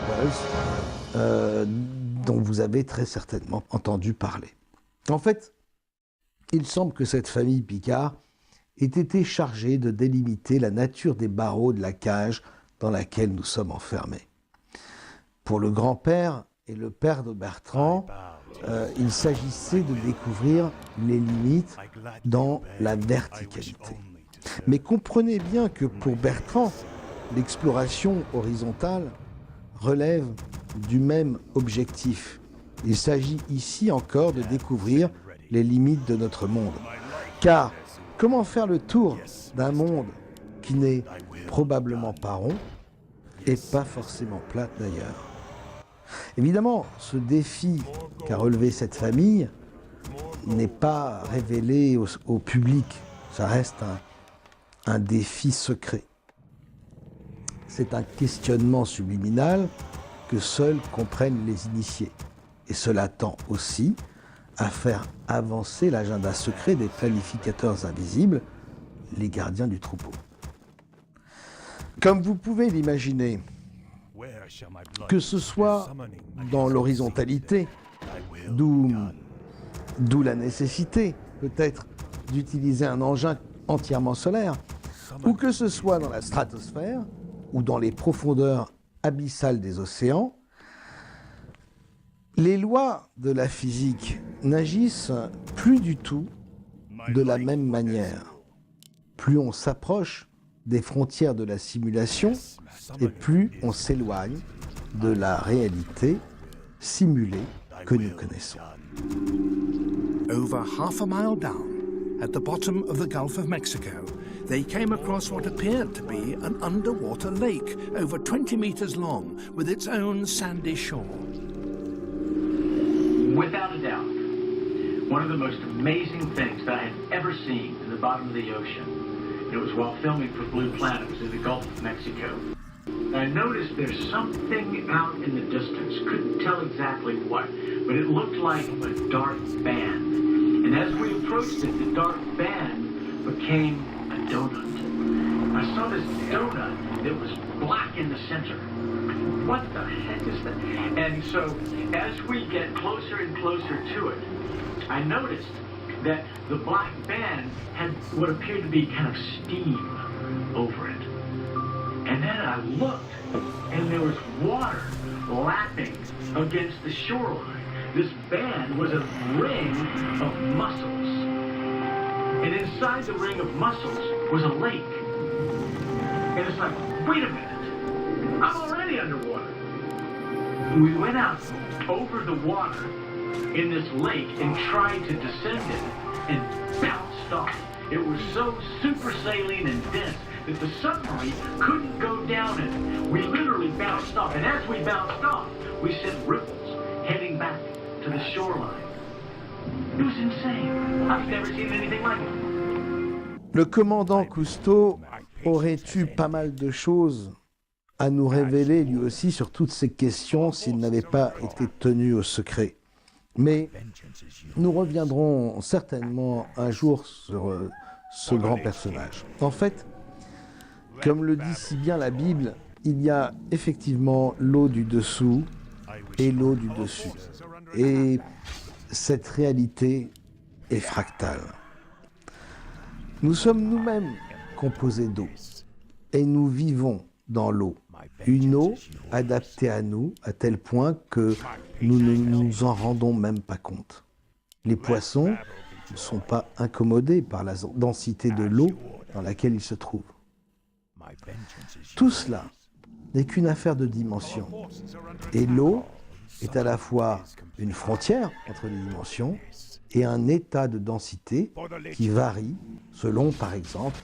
Buzz, dont vous avez très certainement entendu parler. En fait, il semble que cette famille Picard ait été chargée de délimiter la nature des barreaux de la cage dans laquelle nous sommes enfermés. Pour le grand-père et le père de Bertrand, il s'agissait de découvrir les limites dans la verticalité. Mais comprenez bien que pour Bertrand, l'exploration horizontale relève du même objectif. Il s'agit ici encore de découvrir les limites de notre monde. Car comment faire le tour d'un monde qui n'est probablement pas rond et pas forcément plat d'ailleurs? Évidemment, ce défi qu'a relevé cette famille n'est pas révélé au public. Ça reste un défi secret. C'est un questionnement subliminal que seuls comprennent les initiés. Et cela tend aussi à faire avancer l'agenda secret des planificateurs invisibles, les gardiens du troupeau. Comme vous pouvez l'imaginer, que ce soit dans l'horizontalité, d'où la nécessité peut-être d'utiliser un engin entièrement solaire, ou que ce soit dans la stratosphère ou dans les profondeurs abyssales des océans, les lois de la physique n'agissent plus du tout de la même manière. Plus on s'approche des frontières de la simulation, et plus on s'éloigne de la réalité simulée que nous connaissons. Over half a mile down, at the bottom of the Gulf of Mexico, they came across what appeared to be an underwater lake, over 20 meters long, with its own sandy shore. Without a doubt, one of the most amazing things that I had ever seen in the bottom of the ocean, and it was while filming for Blue Planet, it was in the Gulf of Mexico. I noticed there's something out in the distance, couldn't tell exactly what, but it looked like a dark band. And as we approached it, the dark band became a donut. I saw this donut that was black in the center. What the heck is that? And so as we get closer and closer to it, I noticed that the black band had what appeared to be kind of steam over it. And then I looked, and there was water lapping against the shoreline. This band was a ring of mussels. And inside the ring of mussels was a lake. And it's like, wait a minute, I'm already underwater. We went out over the water in this lake and tried to descend it and bounced off. It was so super saline and dense that the submarine couldn't go down it. We literally bounced off, and as we bounced off, we sent ripples heading back to the shoreline. It was insane. I've never seen anything like it. Le commandant Cousteau aurait eu pas mal de choses à nous révéler lui aussi sur toutes ces questions s'il n'avait pas été tenu au secret. Mais nous reviendrons certainement un jour sur ce grand personnage. En fait, comme le dit si bien la Bible, il y a effectivement l'eau du dessous et l'eau du dessus. Et cette réalité est fractale. Nous sommes nous-mêmes composés d'eau et nous vivons dans l'eau. Une eau adaptée à nous à tel point que nous ne nous en rendons même pas compte. Les poissons ne sont pas incommodés par la densité de l'eau dans laquelle ils se trouvent. Tout cela n'est qu'une affaire de dimension. Et l'eau est à la fois une frontière entre les dimensions et un état de densité qui varie selon, par exemple,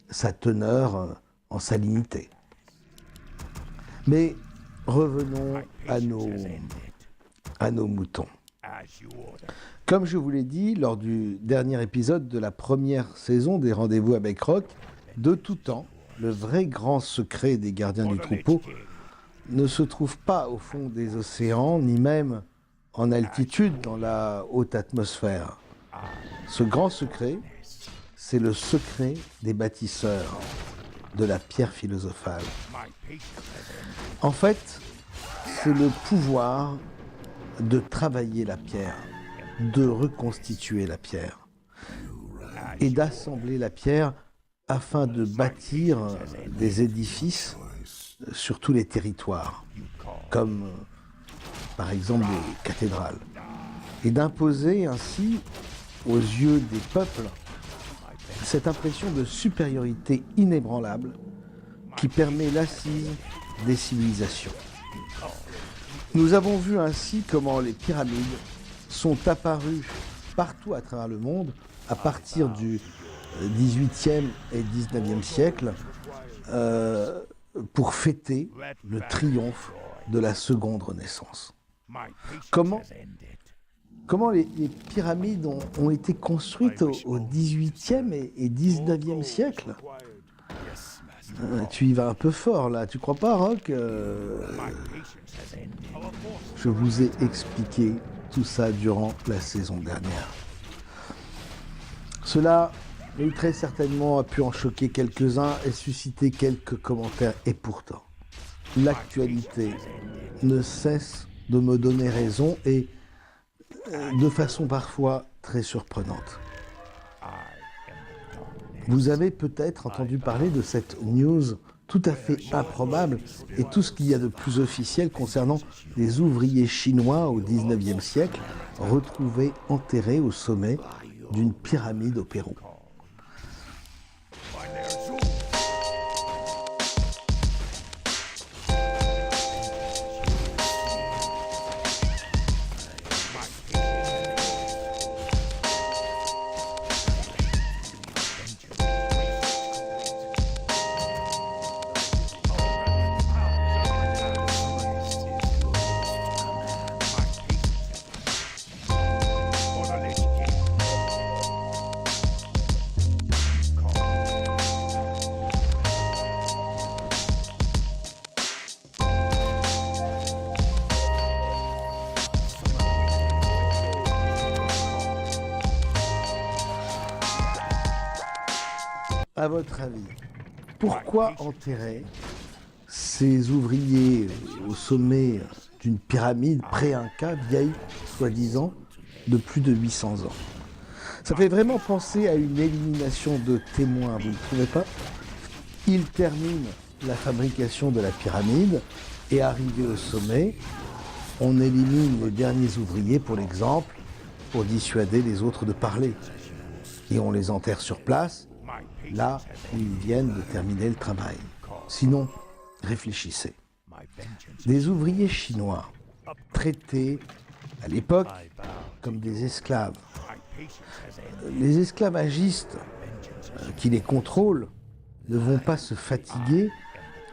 sa teneur en salinité. Mais revenons à nos moutons. Comme je vous l'ai dit lors du dernier épisode de la première saison des Rendez-vous avec Rock, de tout temps, le vrai grand secret des gardiens du troupeau ne se trouve pas au fond des océans, ni même en altitude dans la haute atmosphère. Ce grand secret, c'est le secret des bâtisseurs de la pierre philosophale. En fait, c'est le pouvoir de travailler la pierre, de reconstituer la pierre et d'assembler la pierre afin de bâtir des édifices sur tous les territoires, comme par exemple les cathédrales, et d'imposer ainsi aux yeux des peuples cette impression de supériorité inébranlable qui permet l'assise des civilisations. Nous avons vu ainsi comment les pyramides sont apparues partout à travers le monde à partir du XVIIIe et XIXe siècle pour fêter le triomphe de la seconde Renaissance. Comment les pyramides ont été construites au XVIIIe et XIXe siècle? Tu y vas un peu fort là, tu crois pas, Rock? Je vous ai expliqué tout ça durant la saison dernière. Cela, très certainement, a pu en choquer quelques-uns et susciter quelques commentaires. Et pourtant, l'actualité ne cesse de me donner raison et de façon parfois très surprenante. Vous avez peut-être entendu parler de cette news tout à fait improbable et tout ce qu'il y a de plus officiel concernant les ouvriers chinois au XIXe siècle retrouvés enterrés au sommet d'une pyramide au Pérou. À votre avis, pourquoi enterrer ces ouvriers au sommet d'une pyramide pré-inca vieille, soi-disant, de plus de 800 ans? Ça fait vraiment penser à une élimination de témoins, vous ne trouvez pas? Ils terminent la fabrication de la pyramide et arrivés au sommet, on élimine les derniers ouvriers pour l'exemple, pour dissuader les autres de parler. Et on les enterre sur place, là où ils viennent de terminer le travail. Sinon, réfléchissez. Des ouvriers chinois traités à l'époque comme des esclaves. Les esclavagistes qui les contrôlent ne vont pas se fatiguer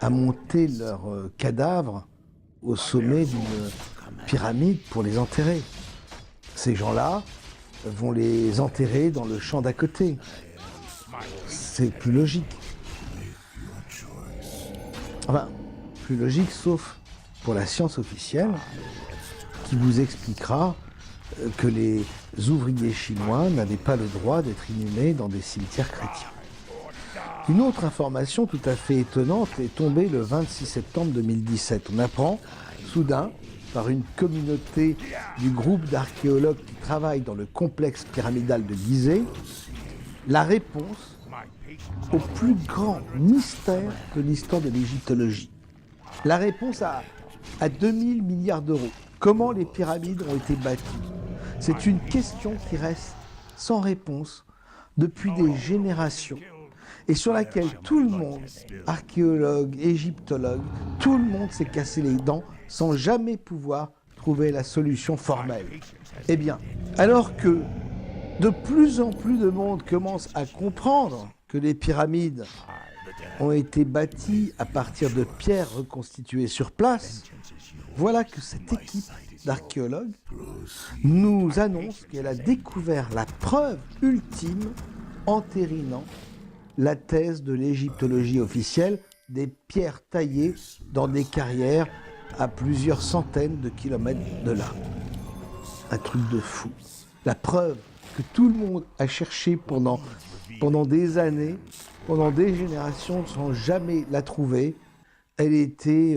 à monter leurs cadavres au sommet d'une pyramide pour les enterrer. Ces gens-là vont les enterrer dans le champ d'à côté. C'est plus logique. Enfin, plus logique sauf pour la science officielle qui vous expliquera que les ouvriers chinois n'avaient pas le droit d'être inhumés dans des cimetières chrétiens. Une autre information tout à fait étonnante est tombée le 26 septembre 2017. On apprend, soudain, par une communauté du groupe d'archéologues qui travaillent dans le complexe pyramidal de Gizeh, la réponse au plus grand mystère de l'histoire de l'égyptologie. La réponse à 2000 milliards d'euros. Comment les pyramides ont été bâties? C'est une question qui reste sans réponse depuis des générations et sur laquelle tout le monde, archéologues, égyptologues, tout le monde s'est cassé les dents sans jamais pouvoir trouver la solution formelle. Eh bien, alors que de plus en plus de monde commence à comprendre que les pyramides ont été bâties à partir de pierres reconstituées sur place, voilà que cette équipe d'archéologues nous annonce qu'elle a découvert la preuve ultime entérinant la thèse de l'égyptologie officielle des pierres taillées dans des carrières à plusieurs centaines de kilomètres de là. Un truc de fou. La preuve que tout le monde a cherché pendant des années, pendant des générations, sans jamais la trouver, elle était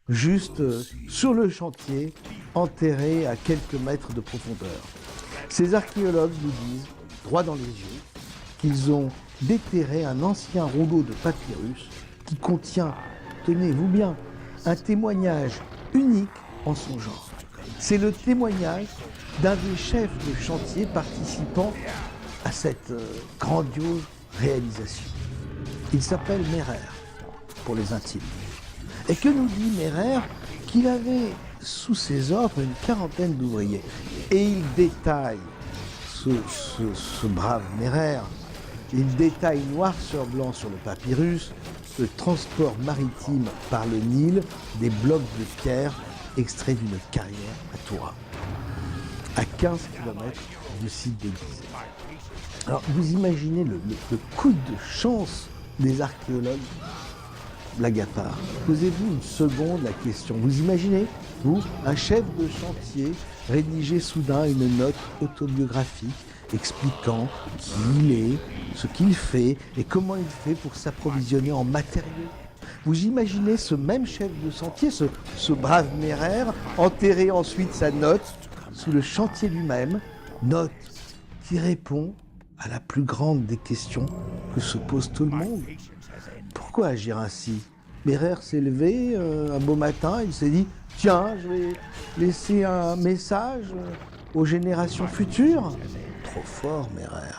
juste sur le chantier, enterrés à quelques mètres de profondeur. Ces archéologues nous disent, droit dans les yeux, qu'ils ont déterré un ancien rouleau de papyrus qui contient, tenez-vous bien, un témoignage unique en son genre. C'est le témoignage d'un des chefs de chantier participant à cette grandiose réalisation. Il s'appelle Merer, pour les intimes. Et que nous dit Merer? Qu'il avait sous ses ordres une quarantaine d'ouvriers. Et il détaille, ce brave Merer, il détaille noir sur blanc sur le papyrus le transport maritime par le Nil des blocs de pierre extraits d'une carrière à Toura, à 15 km du site de Gizeh. Alors vous imaginez le coup de chance des archéologues, blague à part. Posez-vous une seconde la question. Vous imaginez, vous, un chef de chantier rédiger soudain une note autobiographique expliquant qui il est, ce qu'il fait et comment il fait pour s'approvisionner en matériaux. Vous imaginez ce même chef de chantier, ce brave Merer, enterrer ensuite sa note sous le chantier lui-même, note qui répond à la plus grande des questions que se pose tout le monde. Pourquoi agir ainsi? Merer s'est levé un beau matin, il s'est dit « Tiens, je vais laisser un message aux générations futures ». Trop fort, Merer.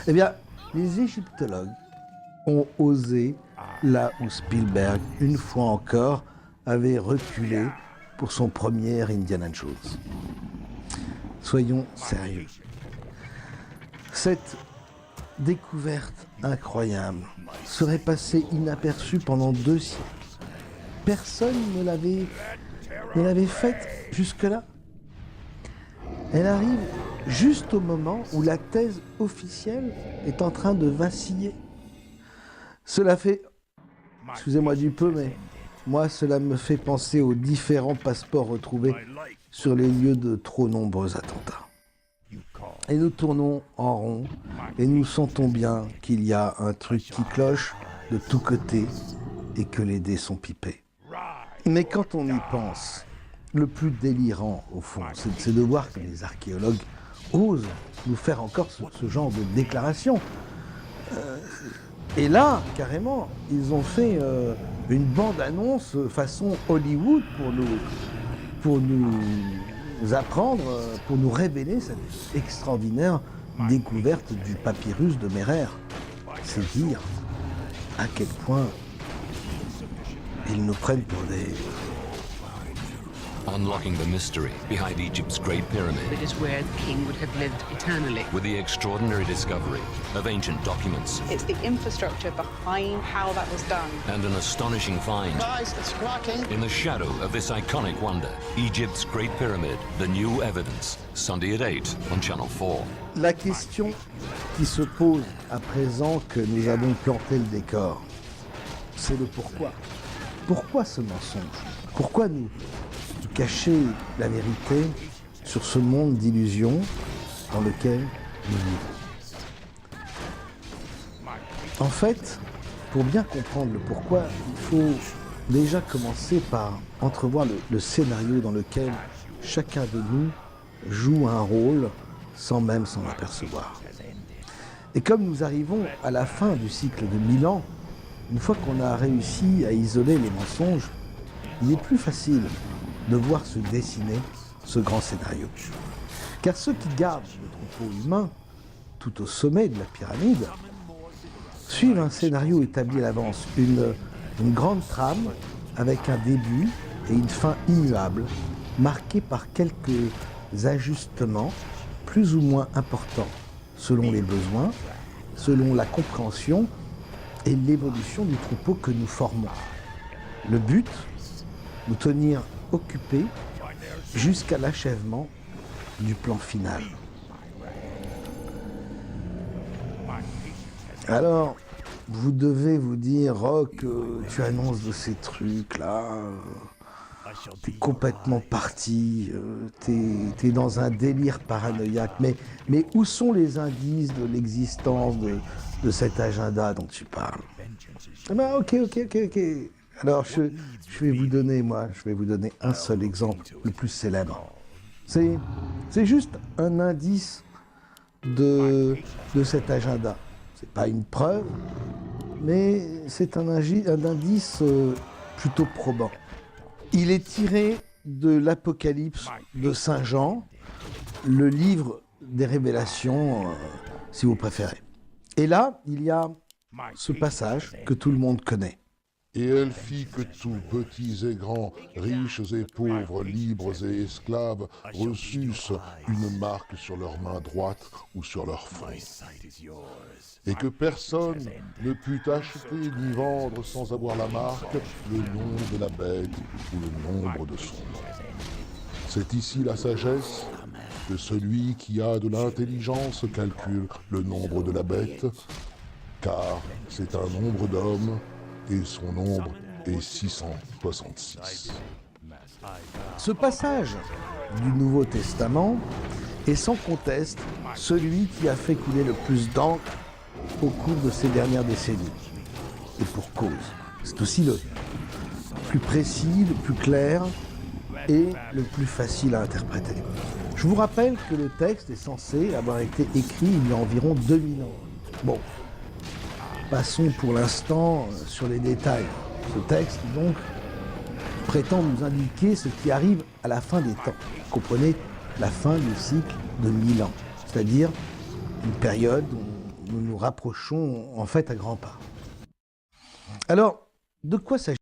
Eh bien, les égyptologues ont osé là où Spielberg, une fois encore, avait reculé pour son premier Indiana Jones. Soyons sérieux. Cette découverte incroyable serait passée inaperçue pendant 2 siècles. Personne ne l'avait faite jusque-là. Elle arrive juste au moment où la thèse officielle est en train de vaciller. Cela fait, excusez-moi du peu, mais moi cela me fait penser aux différents passeports retrouvés sur les lieux de trop nombreux attentats. Et nous tournons en rond et nous sentons bien qu'il y a un truc qui cloche de tous côtés et que les dés sont pipés. Mais quand on y pense, le plus délirant au fond, c'est de voir que les archéologues osent nous faire encore ce genre de déclaration. Et là, carrément, ils ont fait une bande-annonce façon Hollywood pour nous apprendre, pour nous révéler cette extraordinaire découverte du papyrus de Merer. C'est dire à quel point ils nous prennent pour des... Unlocking the mystery behind Egypt's Great Pyramid. It is where the king would have lived eternally. With the extraordinary discovery of ancient documents. It's the infrastructure behind how that was done. And an astonishing find. Guys, it's cracking. In the shadow of this iconic wonder, Egypt's Great Pyramid, the new evidence. Sunday at 8 on Channel 4. La question qui se pose à présent que nous avons planté le décor, c'est le pourquoi. Pourquoi ce mensonge? Pourquoi nous cacher la vérité sur ce monde d'illusions dans lequel nous vivons? En fait, pour bien comprendre le pourquoi, il faut déjà commencer par entrevoir le scénario dans lequel chacun de nous joue un rôle sans même s'en apercevoir. Et comme nous arrivons à la fin du cycle de 1000 ans, une fois qu'on a réussi à isoler les mensonges, il est plus facile de voir se dessiner ce grand scénario. Car ceux qui gardent le troupeau humain tout au sommet de la pyramide suivent un scénario établi à l'avance, une grande trame avec un début et une fin immuable, marquée par quelques ajustements plus ou moins importants selon les besoins, selon la compréhension et l'évolution du troupeau que nous formons. Le but, nous tenir occupés jusqu'à l'achèvement du plan final. Alors, vous devez vous dire, Rock, tu annonces de ces trucs-là, t'es complètement parti, t'es dans un délire paranoïaque, mais où sont les indices de l'existence de cet agenda dont tu parles? Eh ben, ok. Alors, je vais vous donner un seul exemple, le plus célèbre. C'est juste un indice de cet agenda. C'est pas une preuve, mais c'est un indice plutôt probant. Il est tiré de l'Apocalypse de Saint Jean, le livre des Révélations, si vous préférez. Et là, il y a ce passage que tout le monde connaît. Et elle fit que tous, petits et grands, riches et pauvres, libres et esclaves, reçussent une marque sur leur main droite ou sur leur front. Et que personne ne put acheter ni vendre sans avoir la marque, le nom de la bête ou le nombre de son nom. C'est ici la sagesse, que celui qui a de l'intelligence calcule le nombre de la bête, car c'est un nombre d'hommes, et son nombre est 666. Ce passage du Nouveau Testament est sans conteste celui qui a fait couler le plus d'encre au cours de ces dernières décennies. Et pour cause. C'est aussi le plus précis, le plus clair et le plus facile à interpréter. Je vous rappelle que le texte est censé avoir été écrit il y a environ 2000 ans. Bon, passons pour l'instant sur les détails. Ce texte, donc, prétend nous indiquer ce qui arrive à la fin des temps. Comprenez, la fin du cycle de 1000 ans, c'est-à-dire une période où nous nous rapprochons en fait à grands pas. Alors, de quoi s'agit-il ?